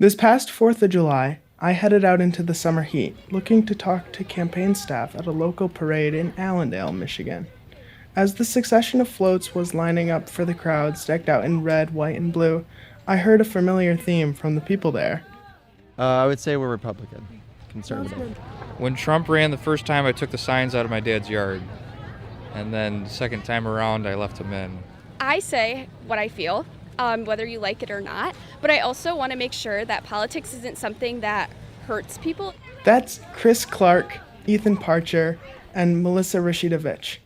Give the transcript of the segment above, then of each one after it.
This past 4th of July, I headed out into the summer heat, looking to talk to campaign staff at a local parade in Allendale, Michigan. As the succession of floats was lining up for the crowds decked out in red, white, and blue, I heard a familiar theme from the people there. I would say we're Republican, conservative. When Trump ran the first time, I took the signs out of my dad's yard. And then the second time around, I left them in. I say what I feel, whether you like it or not, but I also want to make sure that politics isn't something that hurts people. That's Chris Clark, Ethan Parcher, and Melissa Rashidovich.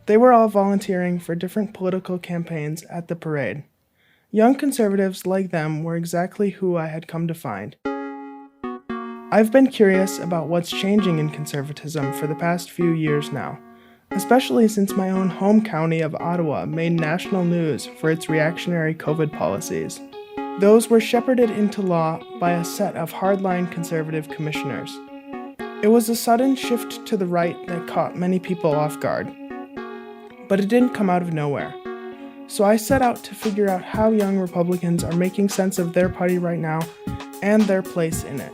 They were all volunteering for different political campaigns at the parade. Young conservatives like them were exactly who I had come to find. I've been curious about what's changing in conservatism for the past few years now, especially since my own home county of Ottawa made national news for its reactionary COVID policies. Those were shepherded into law by a set of hardline conservative commissioners. It was a sudden shift to the right that caught many people off guard. But it didn't come out of nowhere. So I set out to figure out how young Republicans are making sense of their party right now and their place in it.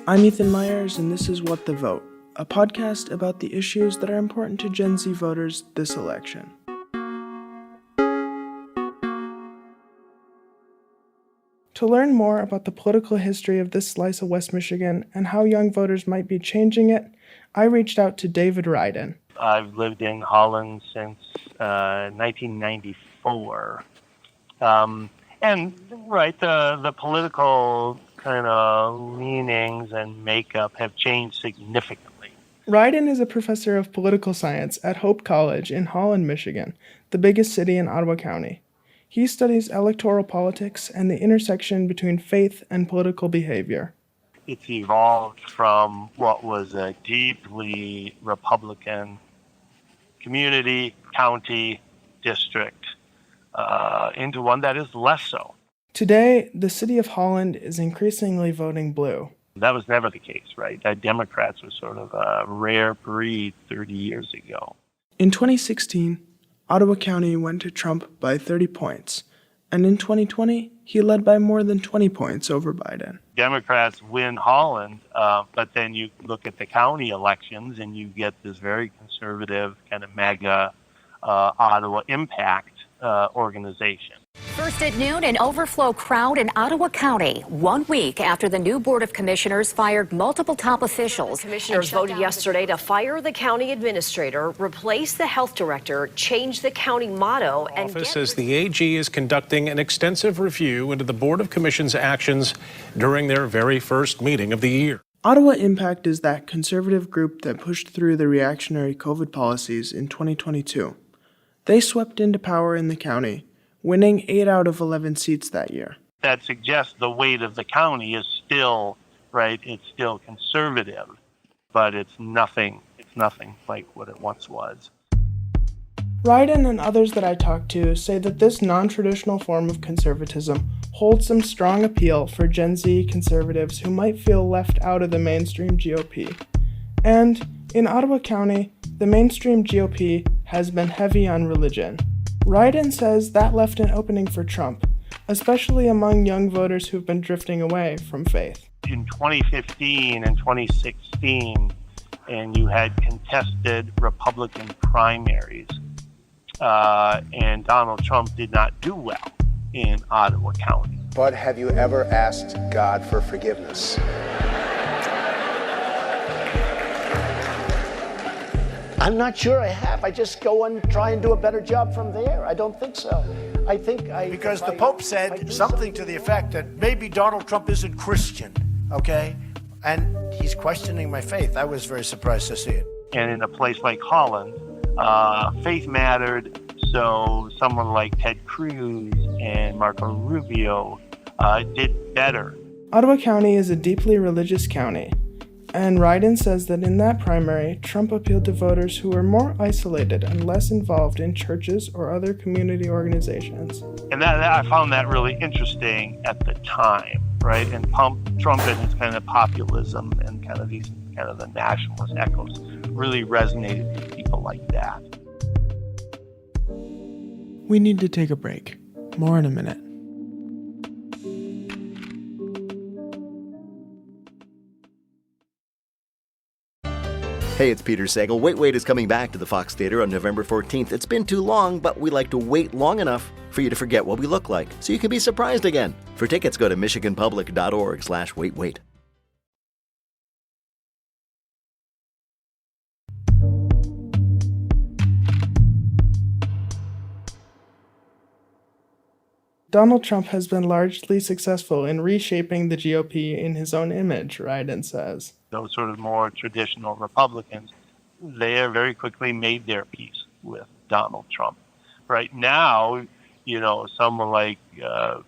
I'm Ethan Meyers, and this is What the Vote, a podcast about the issues that are important to Gen Z voters this election. To learn more about the political history of this slice of West Michigan and how young voters might be changing it, I reached out to David Ryden. I've lived in Holland since 1994. The political kind of leanings and makeup have changed significantly. Ryden is a professor of political science at Hope College in Holland, Michigan, the biggest city in Ottawa County. He studies electoral politics and the intersection between faith and political behavior. It's evolved from what was a deeply Republican community, county, district, into one that is less so. Today, the city of Holland is increasingly voting blue. That was never the case, right? Democrats were sort of a rare breed 30 years ago. In 2016, Ottawa County went to Trump by 30 points, and in 2020, he led by more than 20 points over Biden. Democrats win Holland, but then you look at the county elections and you get this very conservative kind of mega Ottawa impact organization. First at noon, an overflow crowd in Ottawa County, 1 week after the new Board of Commissioners fired multiple top officials. Commissioners voted yesterday to fire the county administrator, replace the health director, change the county motto, and office says the AG is conducting an extensive review into the Board of Commissioners' actions during their very first meeting of the year. Ottawa Impact is that conservative group that pushed through the reactionary COVID policies in 2022. They swept into power in the county, winning 8 out of 11 seats that year. That suggests the weight of the county is still, right, it's still conservative, but it's nothing like what it once was. Ryden and others that I talked to say that this non-traditional form of conservatism holds some strong appeal for Gen Z conservatives who might feel left out of the mainstream GOP. And in Ottawa County, the mainstream GOP has been heavy on religion. Ryden says that left an opening for Trump, especially among young voters who've been drifting away from faith. In 2015 and 2016, and you had contested Republican primaries, and Donald Trump did not do well in Ottawa County. But have you ever asked God for forgiveness? I'm not sure I have. I just go and try and do a better job from there. I don't think so. Because the Pope said something to the effect that maybe Donald Trump isn't Christian, okay? And he's questioning my faith. I was very surprised to see it. And in a place like Holland, faith mattered, so someone like Ted Cruz and Marco Rubio did better. Ottawa County is a deeply religious county. And Ryden says that in that primary, Trump appealed to voters who were more isolated and less involved in churches or other community organizations. And I found that really interesting at the time, right? And Trump and his kind of populism and kind of the nationalist echoes really resonated with people like that. We need to take a break. More in a minute. Hey, it's Peter Sagal. Wait, Wait is coming back to the Fox Theater on November 14th. It's been too long, but we like to wait long enough for you to forget what we look like, so you can be surprised again. For tickets, go to michiganpublic.org/waitwait. Donald Trump has been largely successful in reshaping the GOP in his own image, Ryden says. Those sort of more traditional Republicans, they have very quickly made their peace with Donald Trump. Right now, you know, someone like Bill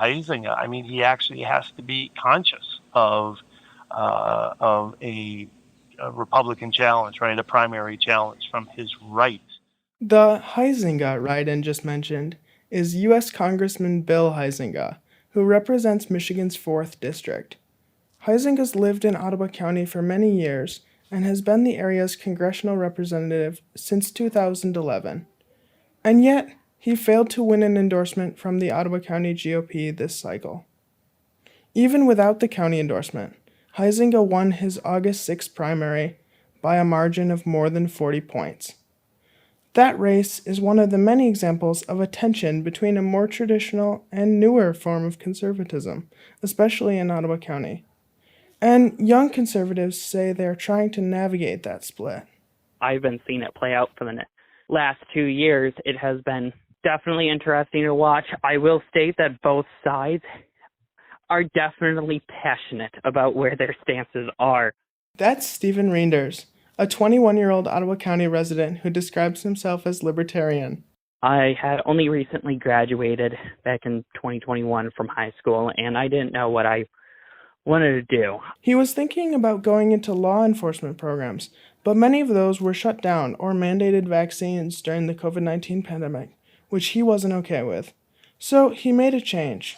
Eisinger, I mean, he actually has to be conscious of a Republican challenge, right, a primary challenge from his right. The Huizenga Ryden just mentioned is U.S. Congressman Bill Huizenga, who represents Michigan's 4th District. Huizenga's lived in Ottawa County for many years and has been the area's congressional representative since 2011. And yet, he failed to win an endorsement from the Ottawa County GOP this cycle. Even without the county endorsement, Huizenga won his August 6th primary by a margin of more than 40 points. That race is one of the many examples of a tension between a more traditional and newer form of conservatism, especially in Ottawa County. And young conservatives say they're trying to navigate that split. I've been seeing it play out for the last 2 years. It has been definitely interesting to watch. I will state that both sides are definitely passionate about where their stances are. That's Stephen Reinders, a 21-year-old Ottawa County resident who describes himself as libertarian. I had only recently graduated back in 2021 from high school, and I didn't know what I wanted to do. He was thinking about going into law enforcement programs, but many of those were shut down or mandated vaccines during the COVID-19 pandemic, which he wasn't okay with. So he made a change.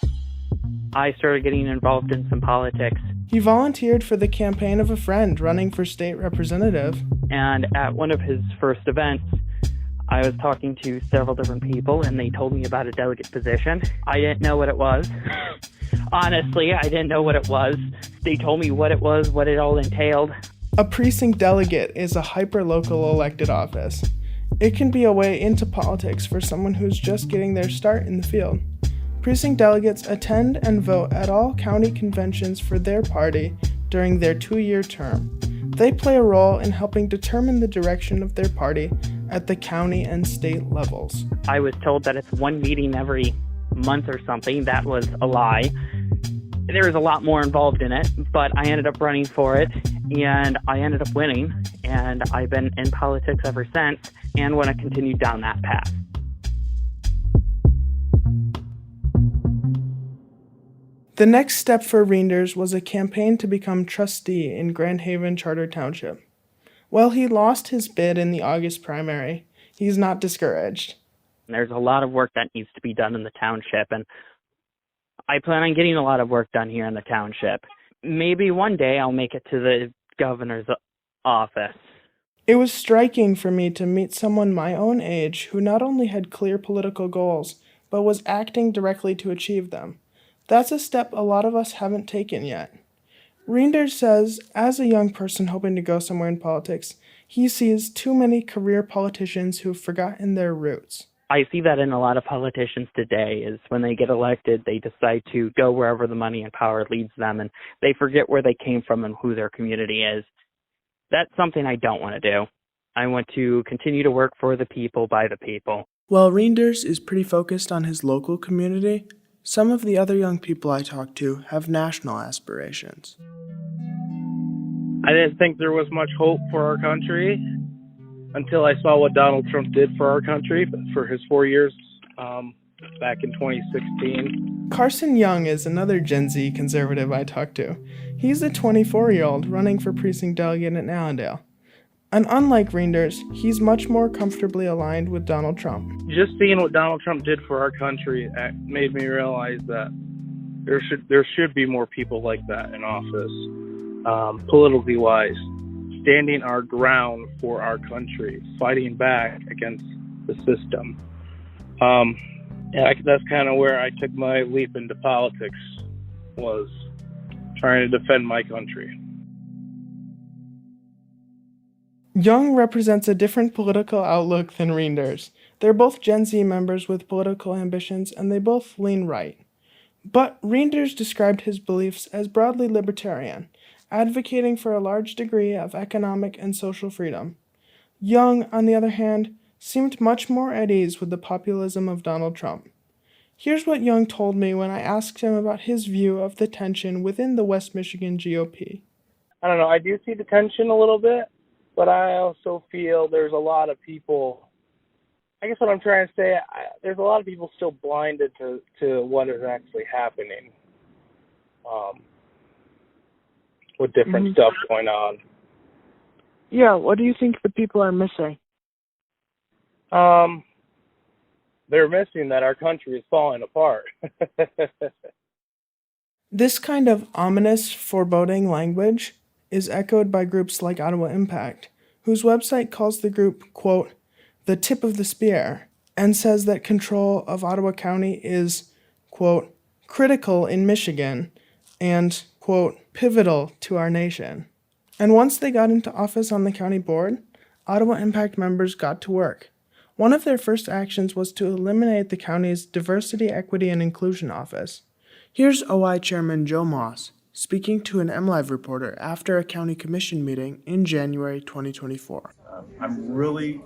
I started getting involved in some politics. He volunteered for the campaign of a friend running for state representative. And at one of his first events, I was talking to several different people, and they told me about a delegate position. I didn't know what it was. Honestly, I didn't know what it was. They told me what it was, what it all entailed. A precinct delegate is a hyper-local elected office. It can be a way into politics for someone who's just getting their start in the field. Precinct delegates attend and vote at all county conventions for their party during their 2-year term. They play a role in helping determine the direction of their party at the county and state levels. I was told that it's one meeting every month or something. That was a lie. There was a lot more involved in it, but I ended up running for it, and I ended up winning, and I've been in politics ever since and want to continue down that path. The next step for Reinders was a campaign to become trustee in Grand Haven Charter Township. While he lost his bid in the August primary, he's not discouraged. There's a lot of work that needs to be done in the township, and I plan on getting a lot of work done here in the township. Maybe one day I'll make it to the governor's office. It was striking for me to meet someone my own age who not only had clear political goals, but was acting directly to achieve them. That's a step a lot of us haven't taken yet. Reinders says, as a young person hoping to go somewhere in politics, he sees too many career politicians who've forgotten their roots. I see that in a lot of politicians today, is when they get elected, they decide to go wherever the money and power leads them, and they forget where they came from and who their community is. That's something I don't want to do. I want to continue to work for the people, by the people. While Reinders is pretty focused on his local community, some of the other young people I talk to have national aspirations. I didn't think there was much hope for our country until I saw what Donald Trump did for our country for his 4 years back in 2016. Carson Young is another Gen Z conservative I talked to. He's a 24-year-old running for precinct delegate in Allendale. And unlike Reinders, he's much more comfortably aligned with Donald Trump. Just seeing what Donald Trump did for our country made me realize that there should be more people like that in office, politically wise, standing our ground for our country, fighting back against the system. That's kind of where I took my leap into politics, was trying to defend my country. Young represents a different political outlook than Reinders. They're both Gen Z members with political ambitions, and they both lean right. But Reinders described his beliefs as broadly libertarian, advocating for a large degree of economic and social freedom. Young, on the other hand, seemed much more at ease with the populism of Donald Trump. Here's what Young told me when I asked him about his view of the tension within the West Michigan GOP. I don't know. I do see the tension a little bit, but I also feel there's a lot of people. I guess what I'm trying to say, there's a lot of people still blinded to what is actually happening with different stuff going on. Yeah, what do you think the people are missing? They're missing that our country is falling apart. This kind of ominous, foreboding language is echoed by groups like Ottawa Impact, whose website calls the group, quote, the tip of the spear, and says that control of Ottawa County is, quote, critical in Michigan and, quote, pivotal to our nation. And once they got into office on the county board, Ottawa Impact members got to work. One of their first actions was to eliminate the county's Diversity, Equity, and Inclusion Office. Here's OI Chairman Joe Moss speaking to an MLive reporter after a county commission meeting in January 2024. I'm really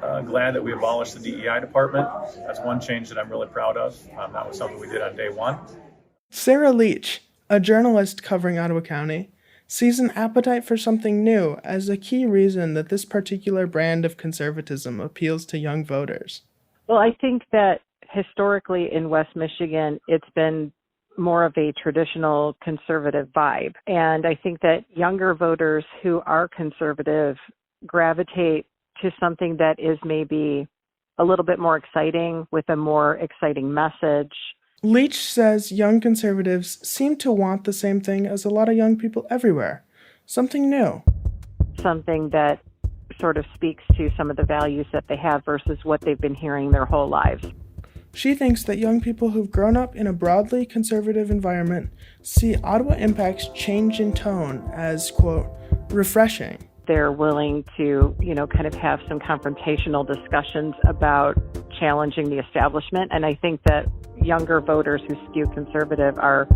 glad that we abolished the DEI department. That's one change that I'm really proud of. That was something we did on day one. Sarah Leach, a journalist covering Ottawa County, sees an appetite for something new as a key reason that this particular brand of conservatism appeals to young voters. Well, I think that historically in West Michigan, it's been more of a traditional conservative vibe. And I think that younger voters who are conservative gravitate to something that is maybe a little bit more exciting with a more exciting message. Leach says young conservatives seem to want the same thing as a lot of young people everywhere, something new. Something that sort of speaks to some of the values that they have versus what they've been hearing their whole lives. She thinks that young people who've grown up in a broadly conservative environment see Ottawa Impact's change in tone as, quote, refreshing. They're willing to, kind of have some confrontational discussions about challenging the establishment. And I think that younger voters who skew conservative are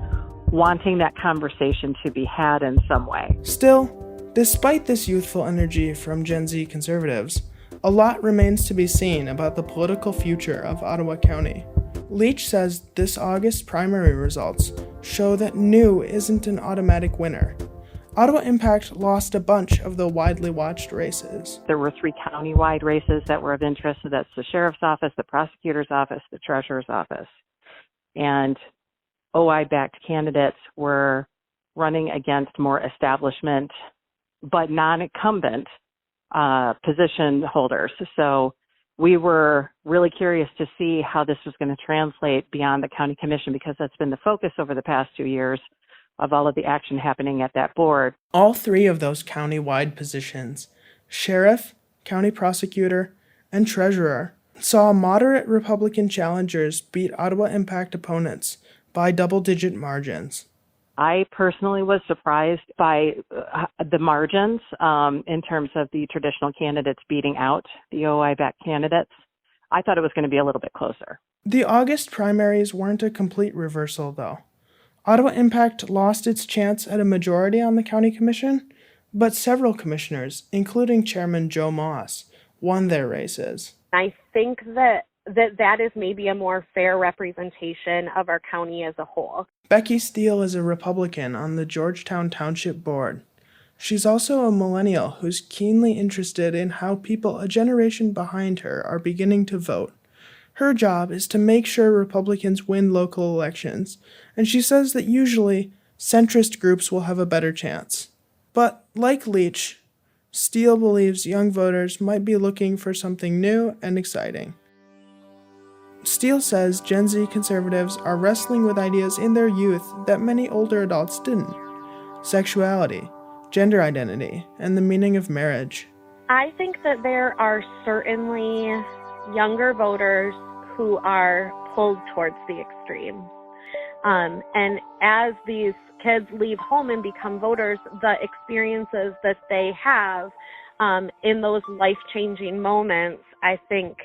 wanting that conversation to be had in some way. Still, despite this youthful energy from Gen Z conservatives, a lot remains to be seen about the political future of Ottawa County. Leach says this August primary results show that new isn't an automatic winner. Ottawa Impact lost a bunch of the widely watched races. There were 3 county-wide races that were of interest. So that's the sheriff's office, the prosecutor's office, the treasurer's office. And OI-backed candidates were running against more establishment but non-incumbent position holders. So we were really curious to see how this was going to translate beyond the county commission, because that's been the focus over the past 2 years of all of the action happening at that board. All 3 of those county-wide positions, sheriff, county prosecutor, and treasurer, saw moderate Republican challengers beat Ottawa Impact opponents by double-digit margins. I personally was surprised by the margins in terms of the traditional candidates beating out the OI-backed candidates. I thought it was going to be a little bit closer. The August primaries weren't a complete reversal, though. Ottawa Impact lost its chance at a majority on the county commission, but several commissioners, including Chairman Joe Moss, won their races. I think that is maybe a more fair representation of our county as a whole. Becky Steele is a Republican on the Georgetown Township Board. She's also a millennial who's keenly interested in how people a generation behind her are beginning to vote. Her job is to make sure Republicans win local elections, and she says that usually centrist groups will have a better chance. But, like Leach, Steele believes young voters might be looking for something new and exciting. Steele says Gen Z conservatives are wrestling with ideas in their youth that many older adults didn't. Sexuality, gender identity, and the meaning of marriage. I think that there are certainly younger voters who are pulled towards the extreme. And as these kids leave home and become voters, the experiences that they have in those life-changing moments, I think,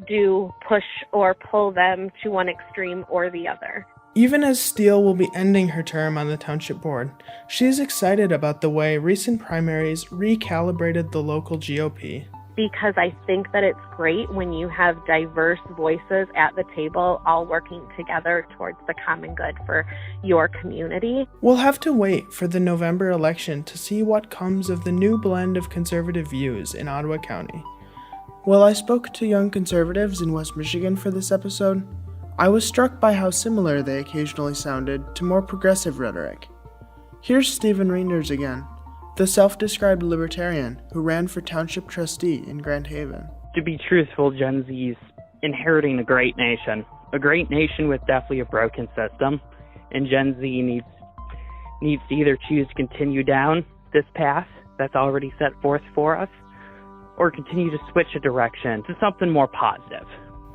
do push or pull them to one extreme or the other. Even as Steele will be ending her term on the township board, she is excited about the way recent primaries recalibrated the local GOP. Because I think that it's great when you have diverse voices at the table all working together towards the common good for your community. We'll have to wait for the November election to see what comes of the new blend of conservative views in Ottawa County. While I spoke to young conservatives in West Michigan for this episode, I was struck by how similar they occasionally sounded to more progressive rhetoric. Here's Stephen Reinders again, the self-described libertarian who ran for township trustee in Grand Haven. To be truthful, Gen Z's inheriting a great nation with definitely a broken system, and Gen Z needs to either choose to continue down this path that's already set forth for us, or continue to switch a direction to something more positive.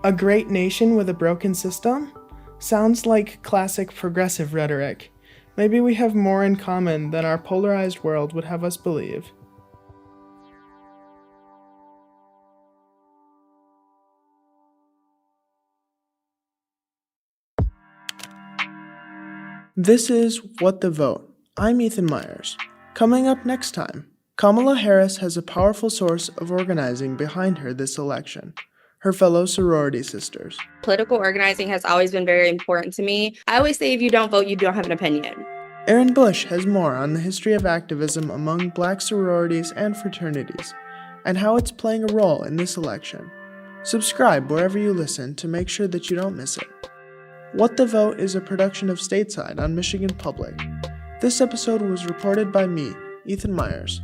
A great nation with a broken system? Sounds like classic progressive rhetoric. Maybe we have more in common than our polarized world would have us believe. This is What the Vote. I'm Ethan Meyers. Coming up next time, Kamala Harris has a powerful source of organizing behind her this election: her fellow sorority sisters. Political organizing has always been very important to me. I always say if you don't vote, you don't have an opinion. Erin Bush has more on the history of activism among Black sororities and fraternities, and how it's playing a role in this election. Subscribe wherever you listen to make sure that you don't miss it. What the Vote is a production of Stateside on Michigan Public. This episode was reported by me, Ethan Meyers.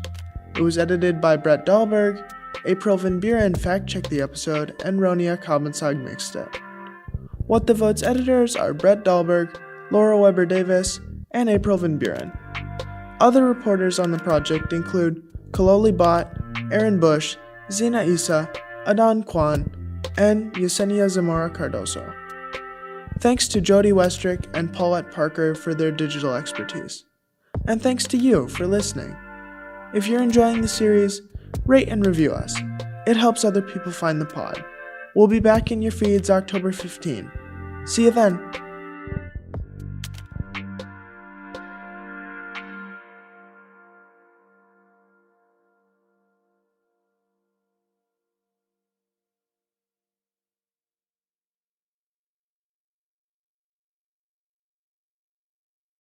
It was edited by Brett Dahlberg. April Van Buren fact-checked the episode, and Ronia Kabensag mixed it. What the Vote's editors are Brett Dahlberg, Laura Weber-Davis, and April Van Buren. Other reporters on the project include Kaloli Bott, Erin Bush, Zina Issa, Adan Kwan, and Yesenia Zamora Cardoso. Thanks to Jody Westrick and Paulette Parker for their digital expertise. And thanks to you for listening. If you're enjoying the series, rate and review us. It helps other people find the pod. We'll be back in your feeds October 15. See you then.